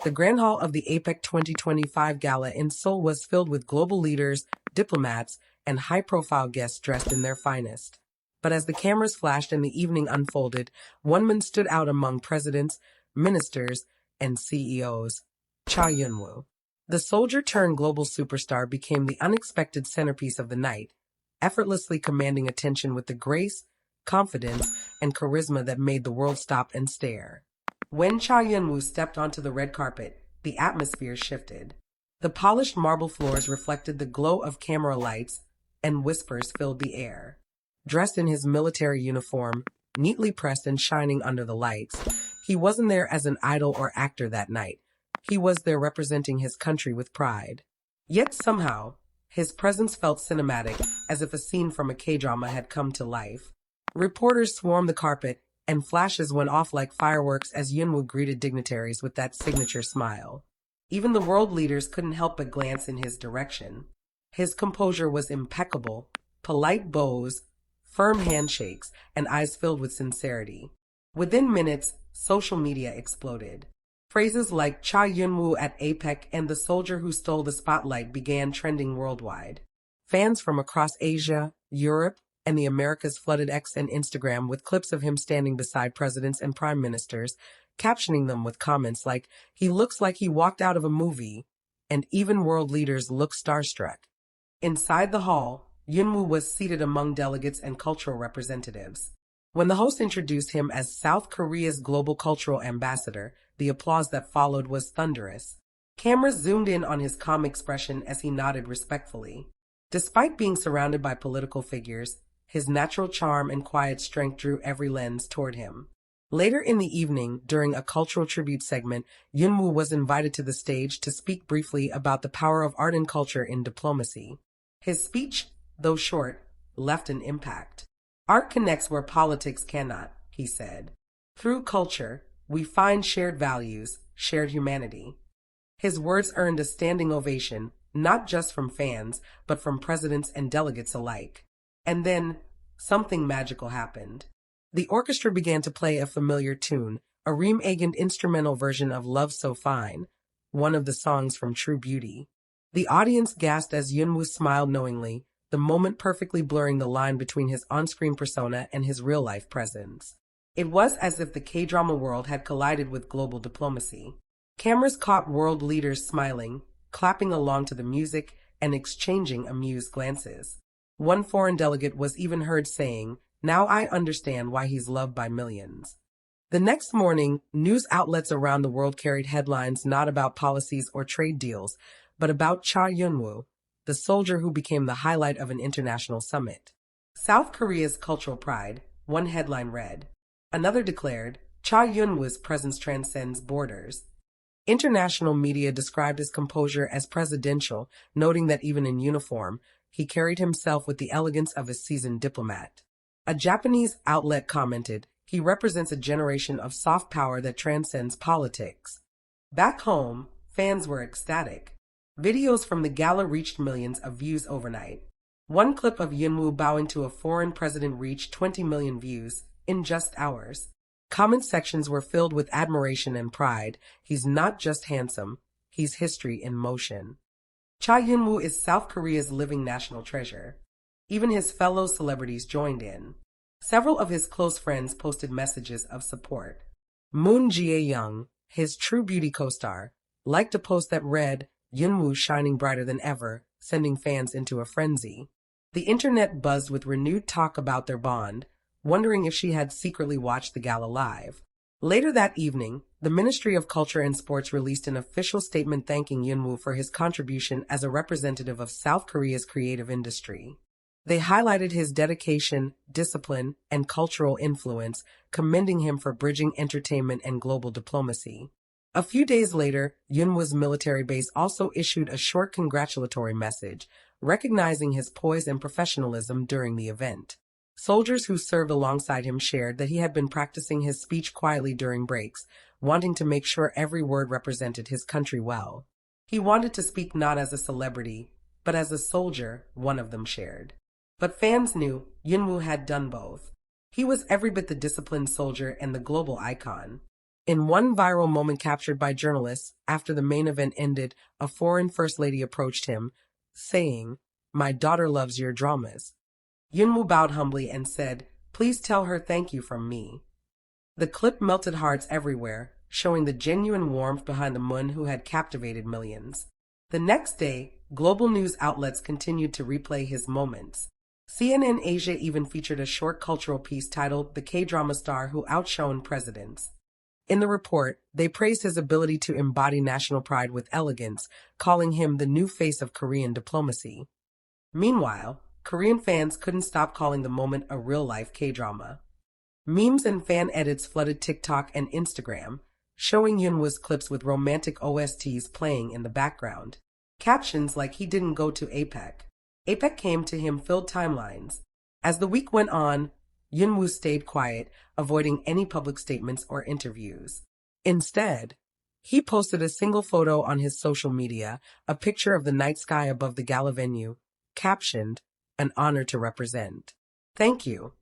The Grand Hall of the APEC 2025 Gala in Seoul was filled with global leaders, diplomats, and high-profile guests dressed in their finest. But as the cameras flashed and the evening unfolded, one man stood out among presidents, ministers, and CEOs: Cha Eunwoo. The soldier-turned-global superstar became the unexpected centerpiece of the night, effortlessly commanding attention with the grace, confidence, and charisma that made the world stop and stare. When Cha Eunwoo stepped onto the red carpet, the atmosphere shifted. The polished marble floors reflected the glow of camera lights, and whispers filled the air. Dressed in his military uniform, neatly pressed and shining under the lights, he wasn't there as an idol or actor that night. He was there representing his country with pride. Yet somehow, his presence felt cinematic, as if a scene from a K-drama had come to life. Reporters swarmed the carpet, and flashes went off like fireworks as Eunwoo greeted dignitaries with that signature smile. Even the world leaders couldn't help but glance in his direction. His composure was impeccable, polite bows, firm handshakes, and eyes filled with sincerity. Within minutes, social media exploded. Phrases like Cha Eunwoo at APEC and the soldier who stole the spotlight began trending worldwide. Fans from across Asia, Europe, and the Americas flooded X and Instagram with clips of him standing beside presidents and prime ministers, captioning them with comments like, "He looks like he walked out of a movie," and even world leaders looked starstruck. Inside the hall, Eunwoo was seated among delegates and cultural representatives. When the host introduced him as South Korea's global cultural ambassador, the applause that followed was thunderous. Cameras zoomed in on his calm expression as he nodded respectfully. Despite being surrounded by political figures, his natural charm and quiet strength drew every lens toward him. Later in the evening, during a cultural tribute segment, Eunwoo was invited to the stage to speak briefly about the power of art and culture in diplomacy. His speech, though short, left an impact. "Art connects where politics cannot," he said. "Through culture, we find shared values, shared humanity." His words earned a standing ovation, not just from fans, but from presidents and delegates alike. And then, something magical happened. The orchestra began to play a familiar tune, a reimagined instrumental version of Love So Fine, one of the songs from True Beauty. The audience gasped as Eunwoo smiled knowingly, the moment perfectly blurring the line between his on-screen persona and his real-life presence. It was as if the K-drama world had collided with global diplomacy. Cameras caught world leaders smiling, clapping along to the music, and exchanging amused glances. One foreign delegate was even heard saying, "Now I understand why he's loved by millions." The next morning, news outlets around the world carried headlines not about policies or trade deals, but about Cha Eunwoo, the soldier who became the highlight of an international summit. South Korea's cultural pride, one headline read. Another declared, "Cha Eunwoo's presence transcends borders." International media described his composure as presidential, noting that even in uniform, he carried himself with the elegance of a seasoned diplomat. A Japanese outlet commented, "He represents a generation of soft power that transcends politics." Back home, fans were ecstatic. Videos from the gala reached millions of views overnight. One clip of Eunwoo bowing to a foreign president reached 20 million views in just hours. Comment sections were filled with admiration and pride. "He's not just handsome, he's history in motion." Cha Eunwoo is South Korea's living national treasure. Even his fellow celebrities joined in. Several of his close friends posted messages of support. Moon Jae-young, his True Beauty co-star, liked a post that read, "Eunwoo shining brighter than ever," sending fans into a frenzy. The internet buzzed with renewed talk about their bond, wondering if she had secretly watched the gala live. Later that evening, the Ministry of Culture and Sports released an official statement thanking Eunwoo for his contribution as a representative of South Korea's creative industry. They highlighted his dedication, discipline, and cultural influence, commending him for bridging entertainment and global diplomacy. A few days later, Eunwoo's military base also issued a short congratulatory message, recognizing his poise and professionalism during the event. Soldiers who served alongside him shared that he had been practicing his speech quietly during breaks, wanting to make sure every word represented his country well. He wanted to speak not as a celebrity, but as a soldier, one of them shared. But fans knew Eunwoo had done both. He was every bit the disciplined soldier and the global icon. In one viral moment captured by journalists, after the main event ended, a foreign first lady approached him, saying, "My daughter loves your dramas." Eunwoo bowed humbly and said, "Please tell her thank you from me." The clip melted hearts everywhere, showing the genuine warmth behind the Moon who had captivated millions. The next day, global news outlets continued to replay his moments. CNN Asia even featured a short cultural piece titled "The K-Drama Star Who Outshone Presidents." In the report, they praised his ability to embody national pride with elegance, calling him the new face of Korean diplomacy. Meanwhile, Korean fans couldn't stop calling the moment a real-life K-drama. Memes and fan edits flooded TikTok and Instagram, showing Eunwoo's clips with romantic OSTs playing in the background. Captions like "He didn't go to APEC. APEC came to him" filled timelines. As the week went on, Eunwoo stayed quiet, avoiding any public statements or interviews. Instead, he posted a single photo on his social media, a picture of the night sky above the gala venue, captioned, "An honor to represent. Thank you."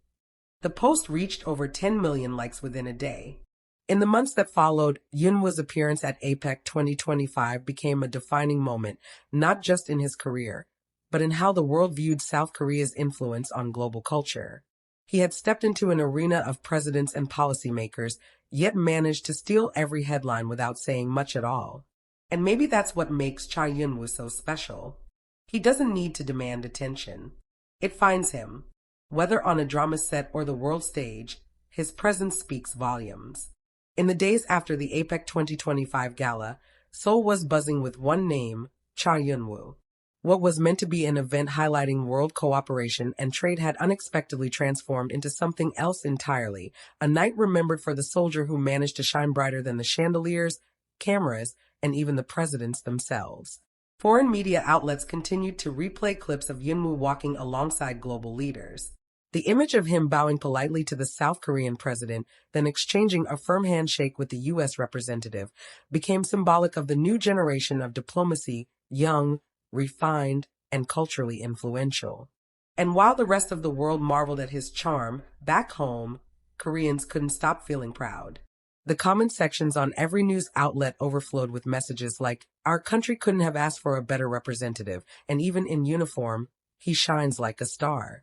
The post reached over 10 million likes within a day. In the months that followed, Eunwoo's appearance at APEC 2025 became a defining moment, not just in his career, but in how the world viewed South Korea's influence on global culture. He had stepped into an arena of presidents and policymakers, yet managed to steal every headline without saying much at all. And maybe that's what makes Cha Eunwoo so special. He doesn't need to demand attention. It finds him. Whether on a drama set or the world stage, his presence speaks volumes. In the days after the APEC 2025 gala, Seoul was buzzing with one name, Cha Eunwoo. What was meant to be an event highlighting world cooperation and trade had unexpectedly transformed into something else entirely, a night remembered for the soldier who managed to shine brighter than the chandeliers, cameras, and even the presidents themselves. Foreign media outlets continued to replay clips of Eunwoo walking alongside global leaders. The image of him bowing politely to the South Korean president, then exchanging a firm handshake with the U.S. representative, became symbolic of the new generation of diplomacy, young, refined, and culturally influential. And while the rest of the world marveled at his charm, back home, Koreans couldn't stop feeling proud. The comment sections on every news outlet overflowed with messages like, "Our country couldn't have asked for a better representative, and even in uniform, he shines like a star."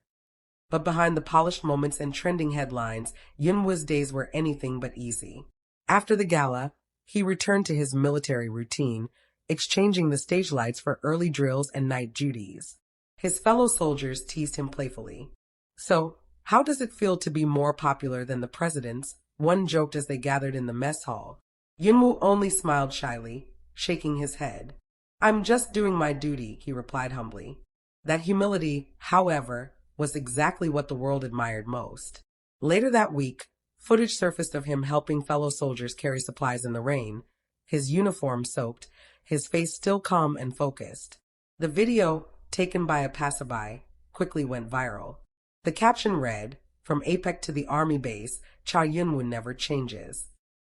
But behind the polished moments and trending headlines, Eunwoo's days were anything but easy. After the gala, he returned to his military routine, exchanging the stage lights for early drills and night duties. His fellow soldiers teased him playfully. "So, how does it feel to be more popular than the presidents?" one joked as they gathered in the mess hall. Eunwoo only smiled shyly, shaking his head. "I'm just doing my duty," he replied humbly. That humility, however, was exactly what the world admired most. Later that week, footage surfaced of him helping fellow soldiers carry supplies in the rain, his uniform soaked, his face still calm and focused. The video, taken by a passerby, quickly went viral. The caption read, "From APEC to the army base, Cha Eunwoo never changes."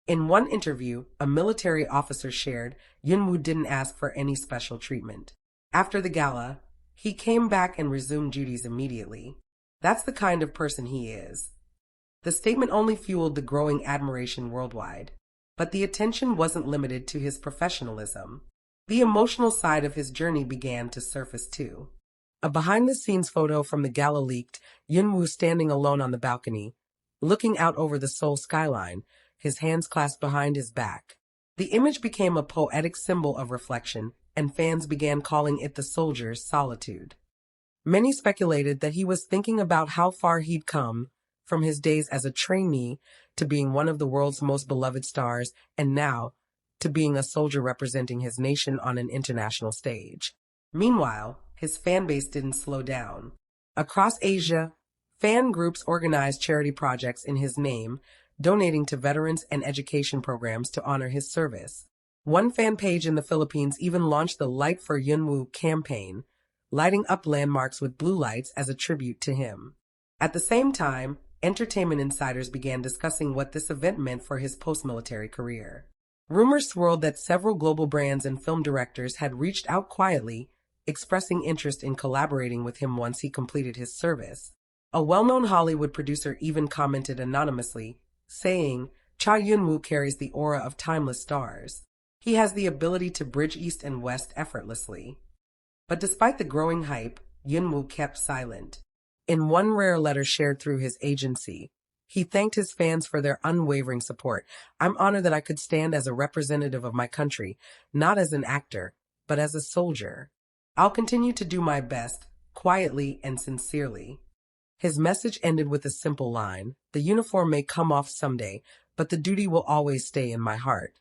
In one interview, a military officer shared, Eunwoo didn't ask for any special treatment. After the gala, he came back and resumed duties immediately. That's the kind of person he is. The statement only fueled the growing admiration worldwide. But the attention wasn't limited to his professionalism. The emotional side of his journey began to surface too. A behind-the-scenes photo from the gala leaked, Eunwoo standing alone on the balcony, looking out over the Seoul skyline, his hands clasped behind his back. The image became a poetic symbol of reflection, and fans began calling it the soldier's solitude. Many speculated that he was thinking about how far he'd come, from his days as a trainee to being one of the world's most beloved stars, and now to being a soldier representing his nation on an international stage. Meanwhile, his fan base didn't slow down. Across Asia, fan groups organized charity projects in his name, donating to veterans and education programs to honor his service. One fan page in the Philippines even launched the Light for Eunwoo campaign, lighting up landmarks with blue lights as a tribute to him. At the same time, entertainment insiders began discussing what this event meant for his post-military career. Rumors swirled that several global brands and film directors had reached out quietly, expressing interest in collaborating with him once he completed his service. A well-known Hollywood producer even commented anonymously, saying, Cha Eunwoo carries the aura of timeless stars. He has the ability to bridge east and west effortlessly. But despite the growing hype, Eunwoo kept silent. In one rare letter shared through his agency, he thanked his fans for their unwavering support. I'm honored that I could stand as a representative of my country, not as an actor, but as a soldier. I'll continue to do my best, quietly and sincerely. His message ended with a simple line: the uniform may come off someday, but the duty will always stay in my heart.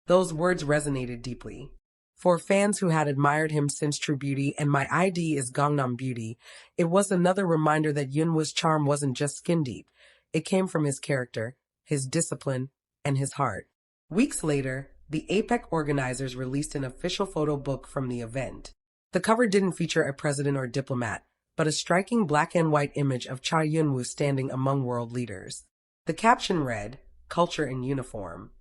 Those words resonated deeply. For fans who had admired him since True Beauty and My ID is Gangnam Beauty, it was another reminder that Eunwoo's charm wasn't just skin deep. It came from his character, his discipline, and his heart. Weeks later, the APEC organizers released an official photo book from the event. The cover didn't feature a president or diplomat, but a striking black and white image of Cha Eunwoo standing among world leaders. The caption read, "Culture in Uniform."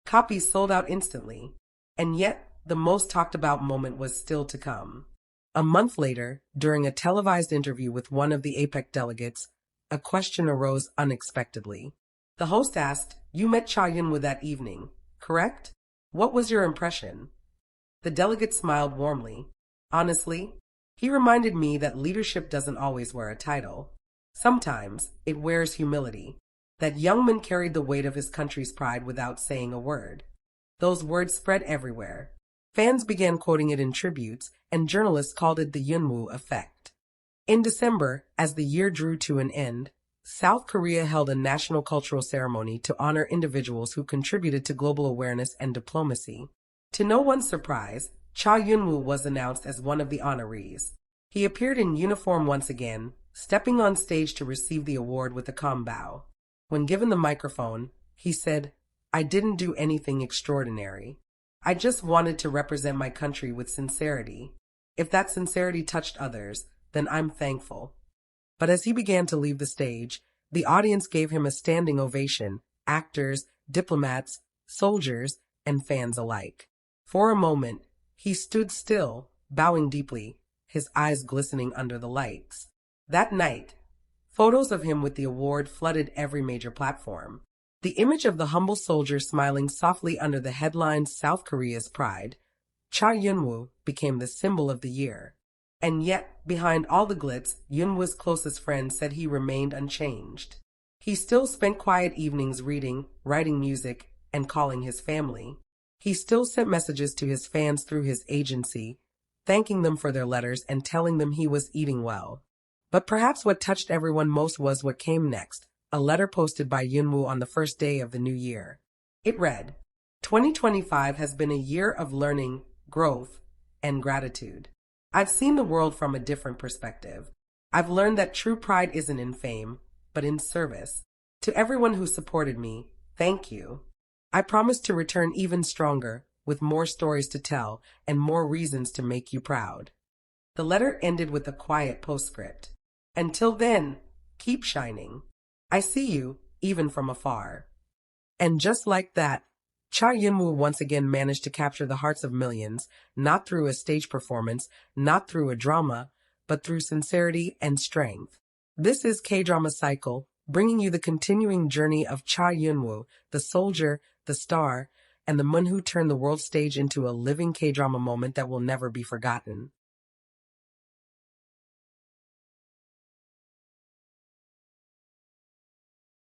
Copies sold out instantly. And yet, the most talked about moment was still to come. A month later, during a televised interview with one of the APEC delegates, a question arose unexpectedly. The host asked, "You met Cha Eunwoo that evening, correct? What was your impression?" The delegate smiled warmly. "Honestly, he reminded me that leadership doesn't always wear a title. Sometimes it wears humility. That young man carried the weight of his country's pride without saying a word." Those words spread everywhere. Fans began quoting it in tributes, and journalists called it the Eunwoo effect. In December, as the year drew to an end, South Korea held a national cultural ceremony to honor individuals who contributed to global awareness and diplomacy. To no one's surprise, Cha Eunwoo was announced as one of the honorees. He appeared in uniform once again, stepping on stage to receive the award with a calm bow. When given the microphone, he said, "I didn't do anything extraordinary. I just wanted to represent my country with sincerity. If that sincerity touched others, then I'm thankful." But as he began to leave the stage, the audience gave him a standing ovation, actors, diplomats, soldiers, and fans alike. For a moment, he stood still, bowing deeply, his eyes glistening under the lights. That night, photos of him with the award flooded every major platform. The image of the humble soldier smiling softly under the headlines "South Korea's Pride," Cha Eunwoo became the symbol of the year. And yet, behind all the glitz, Eunwoo's closest friends said he remained unchanged. He still spent quiet evenings reading, writing music, and calling his family. He still sent messages to his fans through his agency, thanking them for their letters and telling them he was eating well. But perhaps what touched everyone most was what came next, a letter posted by Eunwoo on the first day of the new year. It read, "2025 has been a year of learning, growth, and gratitude. I've seen the world from a different perspective. I've learned that true pride isn't in fame, but in service. To everyone who supported me, thank you. I promise to return even stronger, with more stories to tell and more reasons to make you proud." The letter ended with a quiet postscript. "Until then, keep shining. I see you, even from afar." And just like that, Cha Eunwoo once again managed to capture the hearts of millions, not through a stage performance, not through a drama, but through sincerity and strength. This is K-Drama Cycle, bringing you the continuing journey of Cha Eunwoo, the soldier, the star, and the man who turned the world stage into a living K-drama moment that will never be forgotten.